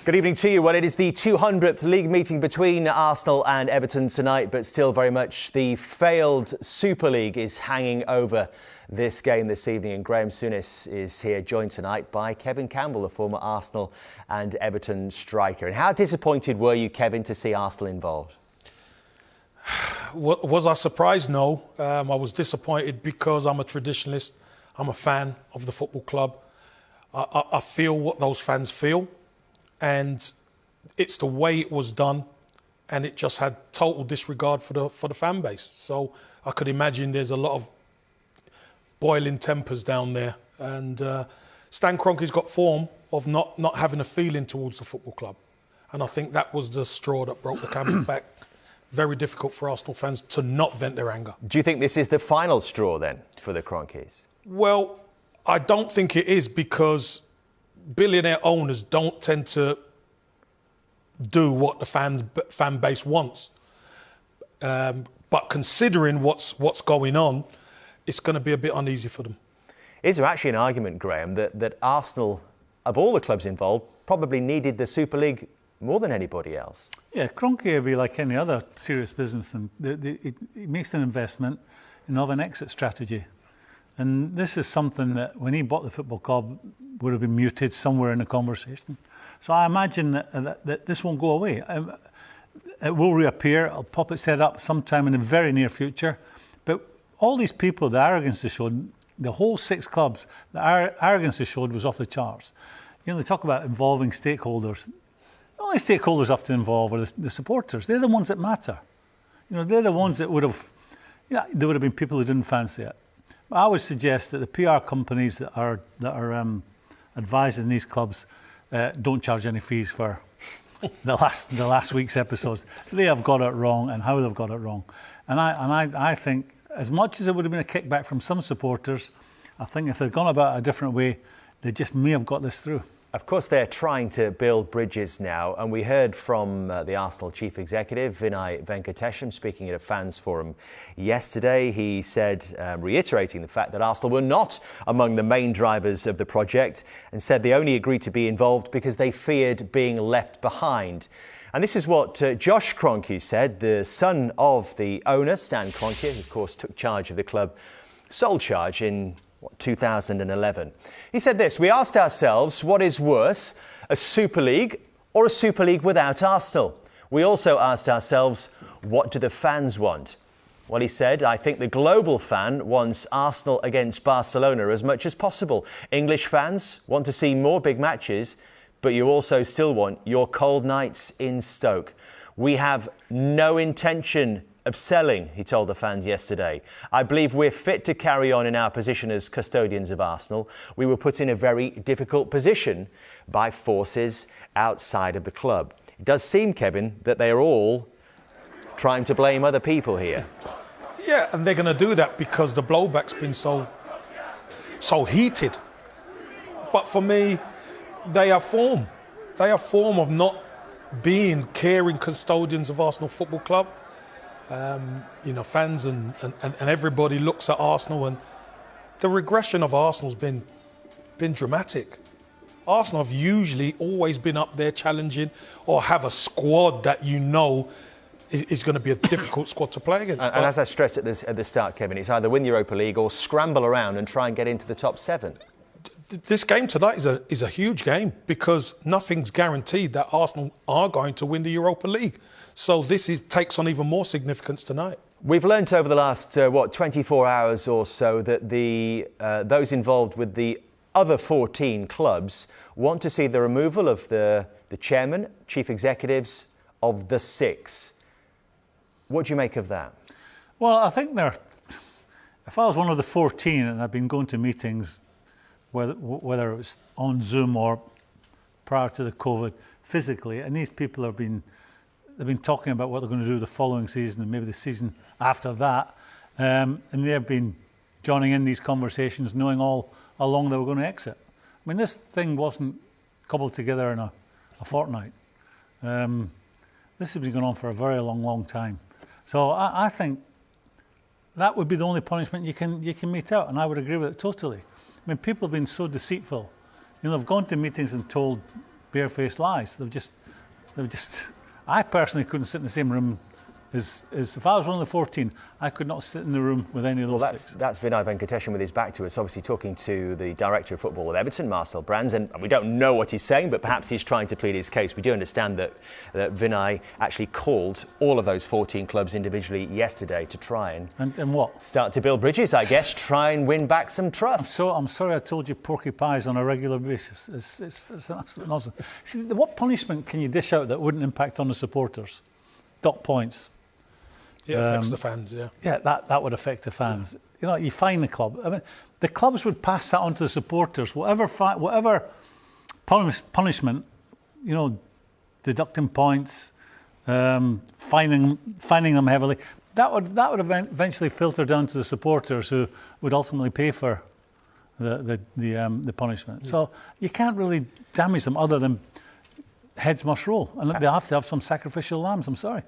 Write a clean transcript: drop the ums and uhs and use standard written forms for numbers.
Good evening to you. Well, it is the 200th league meeting between Arsenal and Everton tonight, but still very much the failed Super League is hanging over this game this evening. And Graeme Souness is here, joined tonight by Kevin Campbell, the former Arsenal and Everton striker. And how disappointed were you, Kevin, to see Arsenal involved? Was I surprised? No. I was disappointed because I'm a traditionalist. I'm a fan of the football club. I feel what those fans feel. And it's the way it was done, and it just had total disregard for the fan base. So I could imagine there's a lot of boiling tempers down there. And Stan Kroenke's got form of not having a feeling towards the football club. And I think that was the straw that broke the camel's back. Very difficult for Arsenal fans to not vent their anger. Do you think this is the final straw then for the Kroenkes? Well, I don't think it is, because billionaire owners don't tend to do what the fan base wants. But considering what's going on, it's going to be a bit uneasy for them. Is there actually an argument, Graeme, that Arsenal, of all the clubs involved, probably needed the Super League more than anybody else? Yeah, Kroenke would be like any other serious business, and it makes an investment and have an exit strategy. And this is something that, when he bought the football club, would have been muted somewhere in the conversation. So I imagine that this won't go away. It will reappear. It'll pop its head up sometime in the very near future. But all these people, the arrogance they showed, the whole 6 clubs, the arrogance they showed was off the charts. You know, they talk about involving stakeholders. The only stakeholders have to involve are the supporters. They're the ones that matter. You know, they're the ones that would have, there would have been people who didn't fancy it. I would suggest that the PR companies that are advising these clubs don't charge any fees for the last week's episodes. They have got it wrong, and how they've got it wrong. And I think, as much as it would have been a kickback from some supporters, I think if they'd gone about it a different way, they just may have got this through. Of course, they're trying to build bridges now, and we heard from the Arsenal chief executive, Vinay Venkatesham, speaking at a fans forum yesterday. He said, reiterating the fact that Arsenal were not among the main drivers of the project, and said they only agreed to be involved because they feared being left behind. And this is what Josh Kroenke said, the son of the owner, Stan Kroenke, who of course took charge of the club, sole charge in 2011. He said this: "We asked ourselves, what is worse, a Super League or a Super League without Arsenal? We also asked ourselves, what do the fans want? Well," he said, "I think the global fan wants Arsenal against Barcelona as much as possible. English fans want to see more big matches, but you also still want your cold nights in Stoke. We have no intention of selling," he told the fans yesterday. "I believe we're fit to carry on in our position as custodians of Arsenal. We were put in a very difficult position by forces outside of the club." It does seem, Kevin, that they are all trying to blame other people here. Yeah, and they're going to do that because the blowback's been so heated. But for me, they are form. They are form of not being caring custodians of Arsenal Football Club. Fans and everybody looks at Arsenal, and the regression of Arsenal's been dramatic. Arsenal have usually always been up there challenging, or have a squad that is going to be a difficult squad to play against. And as I stressed at the start, Kevin, it's either win the Europa League or scramble around and try and get into the top 7. This game tonight is a huge game, because nothing's guaranteed that Arsenal are going to win the Europa League. So this takes on even more significance tonight. We've learnt over the last 24 hours or so that those involved with the other 14 clubs want to see the removal of the chairman, chief executives of the 6. What do you make of that? Well, I think if I was one of the 14 and I'd been going to meetings, whether it was on Zoom or prior to the COVID, physically, and these people they've been talking about what they're going to do the following season and maybe the season after that, and they've been joining in these conversations, knowing all along they were going to exit. I mean, this thing wasn't cobbled together in a fortnight. This has been going on for a very long time. So I think that would be the only punishment you can mete out, and I would agree with it totally. I mean, people have been so deceitful. They've gone to meetings and told barefaced lies. I personally couldn't sit in the same room as if I was one of the 14, I could not sit in the room with any of those six. That's Vinay Venkateshan with his back to us, obviously talking to the director of football at Everton, Marcel Brands, and we don't know what he's saying, but perhaps he's trying to plead his case. We do understand that Vinay actually called all of those 14 clubs individually yesterday to try and what? Start to build bridges, I guess, try and win back some trust. I'm sorry I told you porky pies on a regular basis. It's an absolute nonsense. See, what punishment can you dish out that wouldn't impact on the supporters? Dock points. It affects the fans, yeah. Yeah, that would affect the fans. You know, you fine the club. I mean, the clubs would pass that on to the supporters. Whatever punishment, you know, deducting points, fining them heavily. That would eventually filter down to the supporters, who would ultimately pay for the punishment. Yeah. So you can't really damage them, other than heads must roll, and they have to have some sacrificial lambs. I'm sorry.